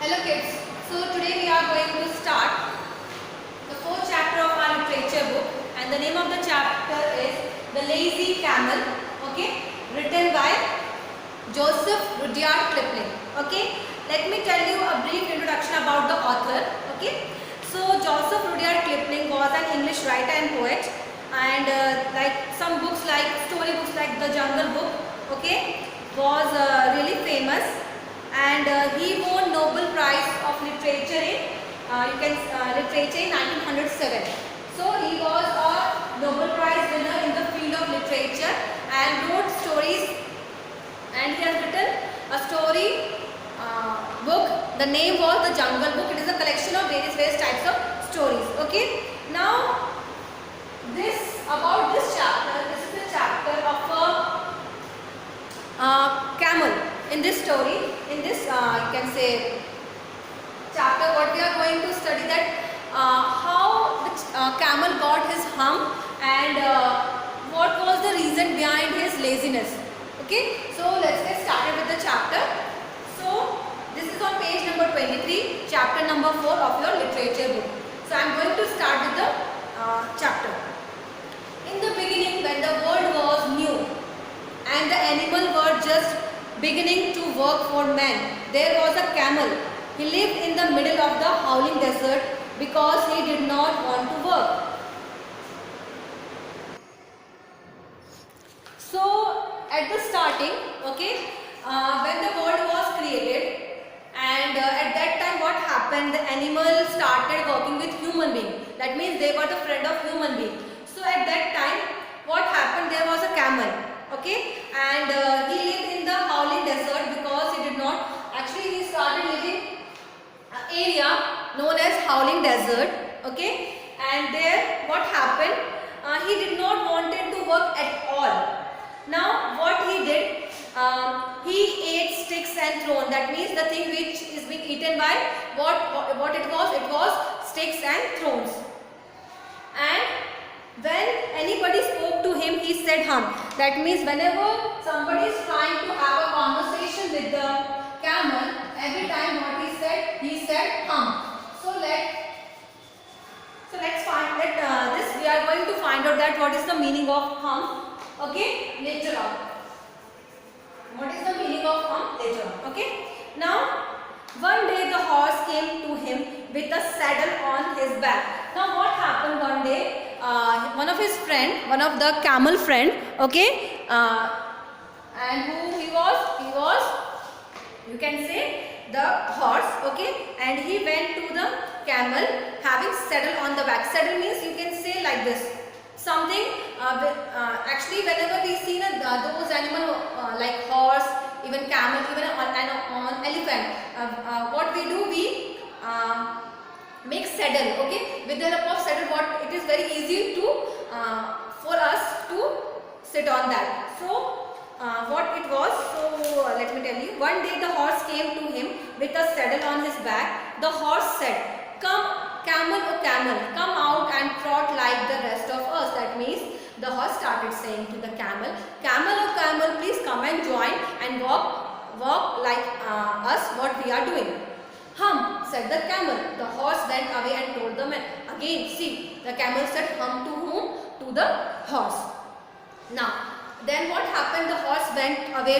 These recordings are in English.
Hello kids, so today we are going to start the fourth chapter of our literature book, and the name of the chapter is The Lazy Camel, okay, written by Joseph Rudyard Kipling. Okay, let me tell you a brief introduction about the author. Okay, so Joseph Rudyard Kipling was an English writer and poet, and like some books like story books like The Jungle Book, okay, was really famous, and he won Nobel Prize of Literature in literature in 1907. So he was a Nobel Prize winner in the field of literature and wrote stories, and he has written a story book. The name was The Jungle Book. It is a collection of various types of stories. Okay. Now about this chapter, this is the chapter of a camel. In this story, in this you can say chapter, what we are going to study that how the camel got his hump, and what was the reason behind his laziness. Okay, so let's get started with the chapter. So this is on page number 23, chapter number 4 of your literature book. So I am going to start with the chapter. In the beginning, when the world was new and the animals were just beginning to work for man, there was a camel. He lived in the middle of the howling desert because he did not want to work. So at the starting, okay, when the world was created, and at that time what happened, the animals started working with human being. That means they were the friend of human being. So at that time what happened, there was a camel, okay, and he lived in the howling desert because he did not, actually he started living area known as howling desert, okay, and there what happened, he did not wanted to work at all. Now what he did, he ate sticks and thorns. That means the thing which is being eaten by what it was sticks and thorns. And when anybody spoke to him, he said hum. That means whenever somebody is trying to have a conversation with the camel, every time what he said hum. So let's find that this we are going to find out that what is the meaning of hum, okay, later on. What is the meaning of hum later on, okay. Now one day the horse came to him with a saddle on his back. Now what happened one day, one of his friend, one of the camel friend, okay, and who he was, you can say the horse, okay, and he went to the camel having saddle on the back. Saddle means you can say like this, something actually whenever we see those animal like horse, even camel, even on elephant, what we do, we make saddle, okay, with the help of saddle, what it is very easy to for us to sit on that. So what it was, so let me tell you, one day the horse came to him with a saddle on his back. The horse said, "Come camel, oh camel, come out and trot like the rest of us." That means the horse started saying to the camel, "Camel, oh camel, please come and join and walk like us what we are doing." "Hum," said the camel. The horse went away and told the man. Again, see, the camel said hum to whom? To the horse. Now, then what happened? The horse went away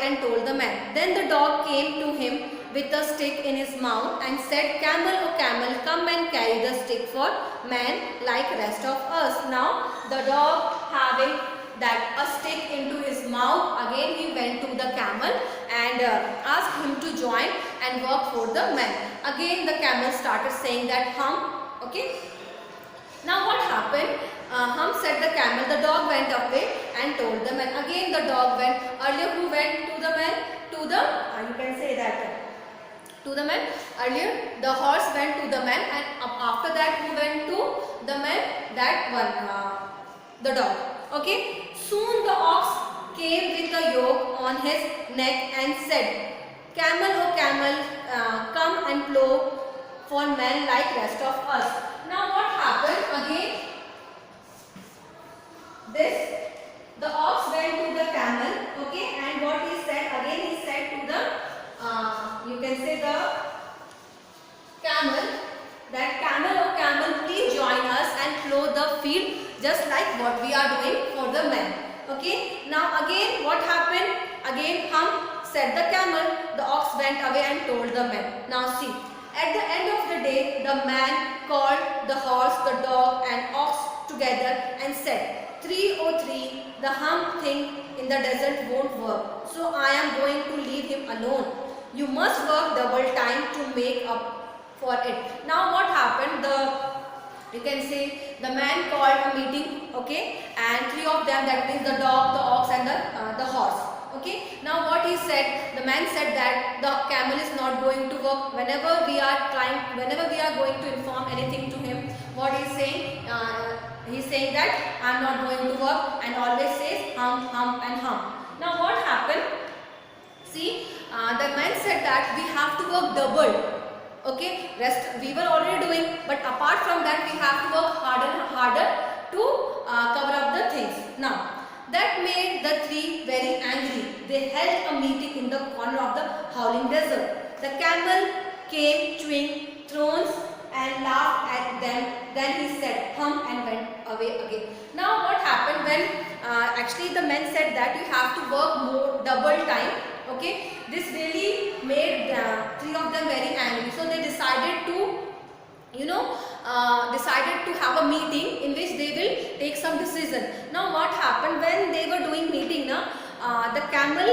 and told the man. Then the dog came to him with a stick in his mouth and said, "Camel, oh camel, come and carry the stick for man like rest of us." Now, the dog having that a stick into his mouth, again he went to the camel and asked him to join and work for the man. Again the camel started saying that hum, okay. Now what happened? Hum, said the camel. The dog went away and told the man. Again the dog went. Earlier who went to the man? To the, you can say that, to the man. Earlier the horse went to the man, and after that who went to the man? That one, the dog. Okay. Soon the ox came with a yoke on his neck and said, "Camel, oh camel, come and plow for men like rest of us." Now what happened? Again the ox went to the camel, okay, and what he said, again he said to the you can said the camel. The ox went away and told the man. Now see, at the end of the day, the man called the horse, the dog and ox together and said, 303, the hump thing in the desert won't work. So I am going to leave him alone. You must work double time to make up for it. Now what happened? You can say the man called a meeting, okay, and three of them, that means the dog, the ox and the horse. Okay, now what he said, the man said that the camel is not going to work. Whenever we are going to inform anything to him, what he's saying that I am not going to work, and always says hum, hum and hum. Now what happened? See, the man said that we have to work double. Okay, rest we were already doing, but apart from that we have to work harder and harder to cover up the things. Now that made the three very angry. They held a meeting in the corner of the howling desert. The camel came chewing thorns and laughed at them. Then he said hum and went away again. Now what happened when actually the men said that you have to work more double time. Okay, this really made three of them very angry. So they decided to have a meeting in which they will take some decision. Now what happened when they were doing meeting, the camel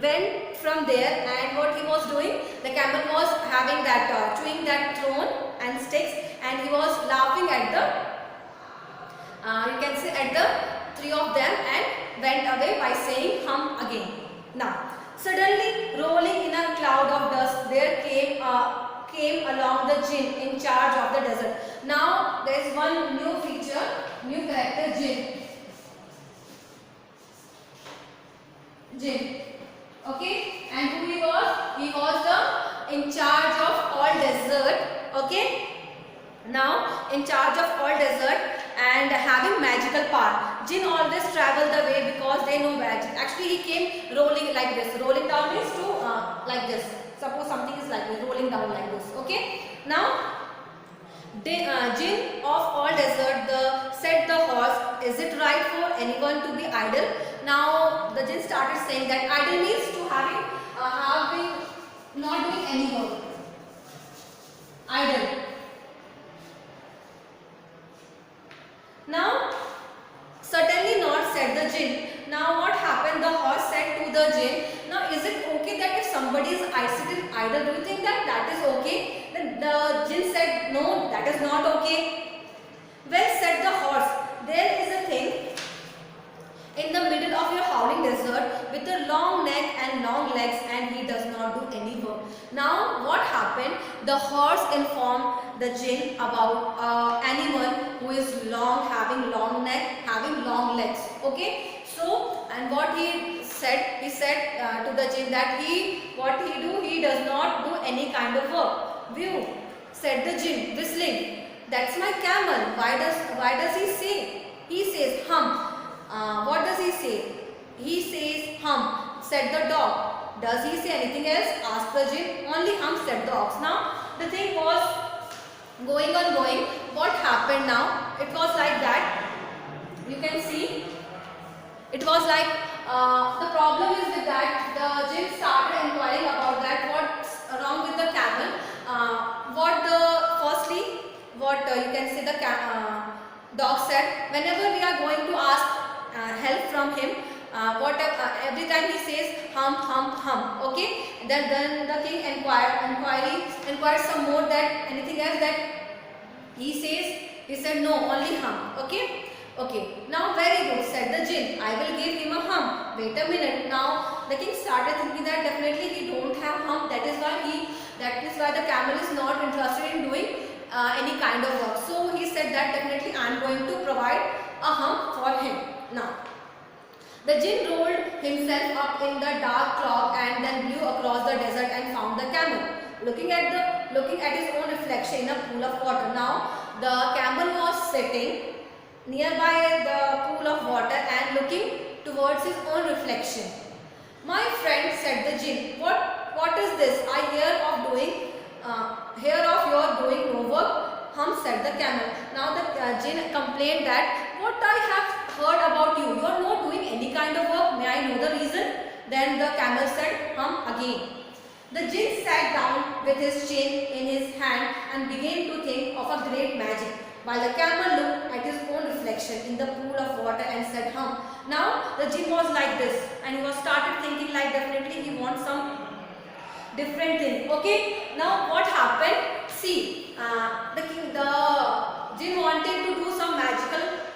went from there, and what he was doing, the camel was having that chewing that thorn and sticks, and he was laughing at the you can say at the three of them, and went away by saying hum again. Now suddenly, rolling in a cloud of dust, there came along the jinn in charge of the desert. Now there is one new feature, new character, jinn. Jinn. Okay, and who he was? He was the in charge of all desert. Okay. Now in charge of all desert and having magical power. Jinn always travel the way because they know magic. Actually he came rolling like this. Rolling down means to like this. Suppose something is like this, rolling down like this. Okay. Now Jinn of all desert said the horse, is it right for anyone to be idle? Now the jinn started saying that idle means to having not doing any work. Idle. Now certainly not, said the jinn. Now what happened? The horse said to the jinn, now is it okay that if somebody is sitting idle, do you think that is okay? Then the jinn said, no, that is not okay. Well, said the horse, there is a thing in the middle of your howling desert with a long neck and long legs, and he does not do any work. Now what happened? The horse informed the jinn about animal who is long, having long neck, having long legs. Okay. So, and what he said to the jinn that he does not do any kind of work. View, said the jinn, whistling, that's my camel. Why does he say? He says hum. What does he say? He says hum, said the dog. Does he say anything else? Asked the jinn. Only hum, said the ox. Now the thing was going on going. What happened now? It was like that. You can see. It was like the problem is with that the jinn started inquiring about that what's wrong with the camel. What you can say the dog said, whenever we are going to ask help from him, every time he says hum hum hum. Okay, then the king inquired some more that anything else that he said no, only hum. Okay, now very good, said the jinn. I will give him a hum. Wait a minute. Now the king started thinking that definitely he don't have hum. That is why the camel is not interested in doing any kind of work. So he said that definitely I am going to provide a hum for him. Now the jinn rolled himself up in the dark cloud and then blew across the desert and found the camel looking at his own reflection in a pool of water. Now the camel was sitting nearby the pool of water and looking towards his own reflection. My friend, said the jinn, what is this? I hear of your doing no work. Hum, said the camel. Now the jinn complained that what I have heard about you. You are not doing any kind of work. May I know the reason? Then the camel said, hum again. The jinn sat down with his chin in his hand and began to think of a great magic, while the camel looked at his own reflection in the pool of water and said, hum. Now the jinn was like this, and he was started thinking like definitely he wants some different thing. Okay, now what happened? See, the jinn wanted to do some magical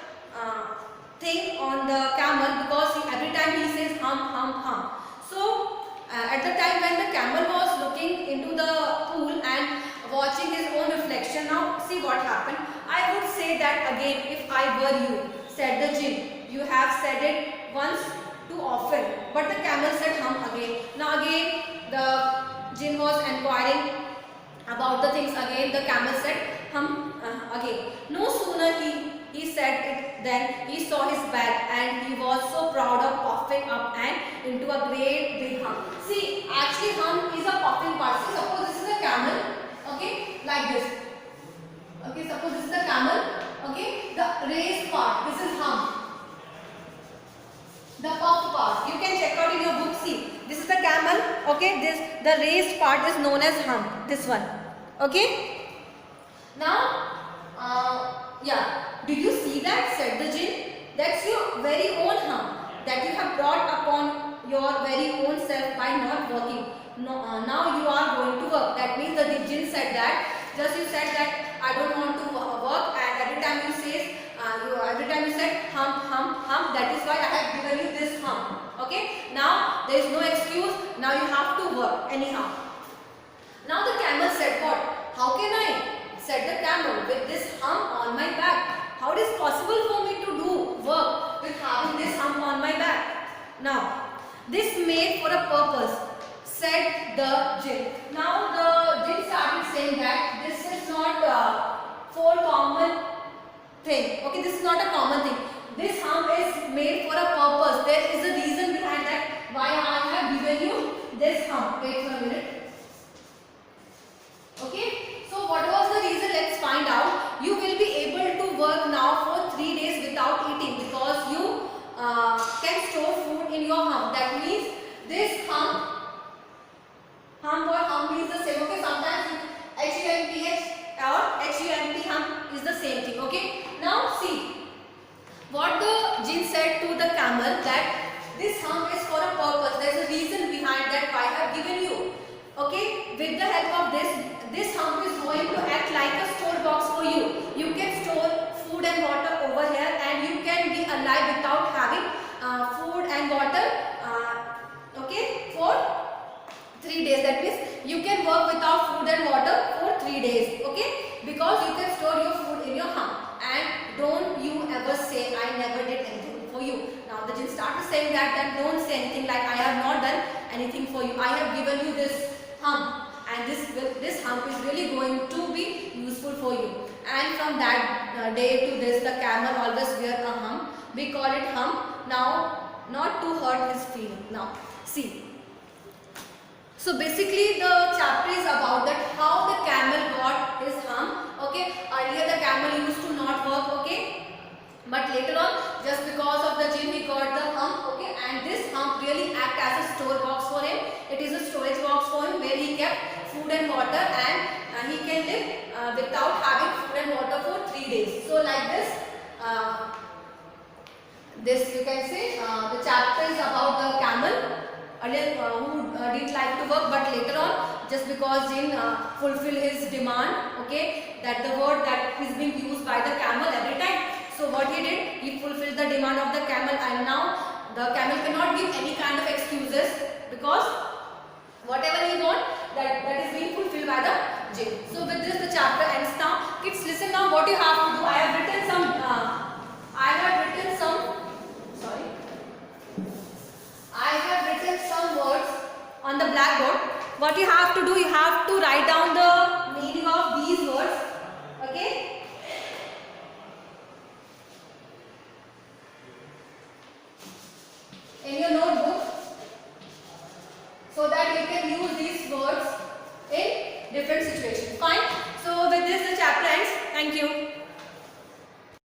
thing on the camel, because every time he says hum hum hum. So at the time when the camel was looking into the pool and watching his own reflection, now see what happened. I would say that again, if I were you, said the jinn. You have said it once too often, but the camel said hum again. Now again the jinn was inquiring about the things again. The camel said hum again. No sooner he said it, then he saw his bag, and he was so proud of puffing up and into a great big hum. See, actually hum is a puffing part. See, suppose this is a camel, okay, like this. Okay, suppose this is the camel, okay, the raised part, this is hum. The puff part, you can check out in your book. See, this is the camel, okay, the raised part is known as hum, this one, okay. Now, yeah, do you see that, said the jinn? That's your very own hum that you have brought upon your very own self by not working. No, now you are going to work. That means the jinn said that, just you said that I don't want to work, and every time you said hum hum hum, that is why I have given you this hum. Okay, now there is no excuse, now you have to work anyhow. Now the camel said, what? How can I? Said the camel, with this hum on my back. How it is possible for me to do work with having this hum on my back? Now, this made for a purpose, said the jinn. Now the jinn started saying that this is not for common thing. Okay, this is not a common thing. This hum is made for a purpose. There is a reason behind that why I have given you this hum. Wait for a minute. Okay. So what was the reason? Let's find out. You will be able to work now for 3 days without eating, because you can store food in your hum. That means this hum means the same. Okay, sometimes HUMPH or HUMP hum is the same thing. Okay. Now see what the jinn said to the camel, that this hum is for a purpose. There is a reason behind that why I have given you. Okay, with the help of this hum is going to act like a store box for you. You can store food and water over here, and you can be alive without having food and water, okay, for 3 days. That means you can work without food and water for 3 days, okay, because you can store your food in your hum. And don't you ever say I never did anything for you. Now the jinn started saying that, then don't say anything like I have not done anything for you. I have given you this hum, and this hum is really going to be useful for you. And from that day to this, the camel always wear a hum. We call it hum now, not to hurt his feeling. Now see, so basically the chapter is about that how the camel got his hum. Okay, earlier the camel used to not work, okay, but later on, just because of the jinn, he got the hum, okay, and this hum really act as a store box for him. It is a storage box for him where he kept food and water, and he can live without having food and water for 3 days. So like this you can say the chapter is about the camel. Earlier who didn't like to work, but later on, just because jinn fulfill his demand, okay, that the word that is being used by the camel every time. So what he did, he fulfilled the demand of the camel, and now the camel cannot give any kind of excuses, because whatever he want, that is being fulfilled by the jinn. So with this the chapter ends now. Kids, listen now what you have to do. I have written some words on the blackboard. What you have to do, you have to write down the meaning of these words, okay? In your notebook, so that you can use these words in different situations. Fine. So with this the chapter ends. Thank you.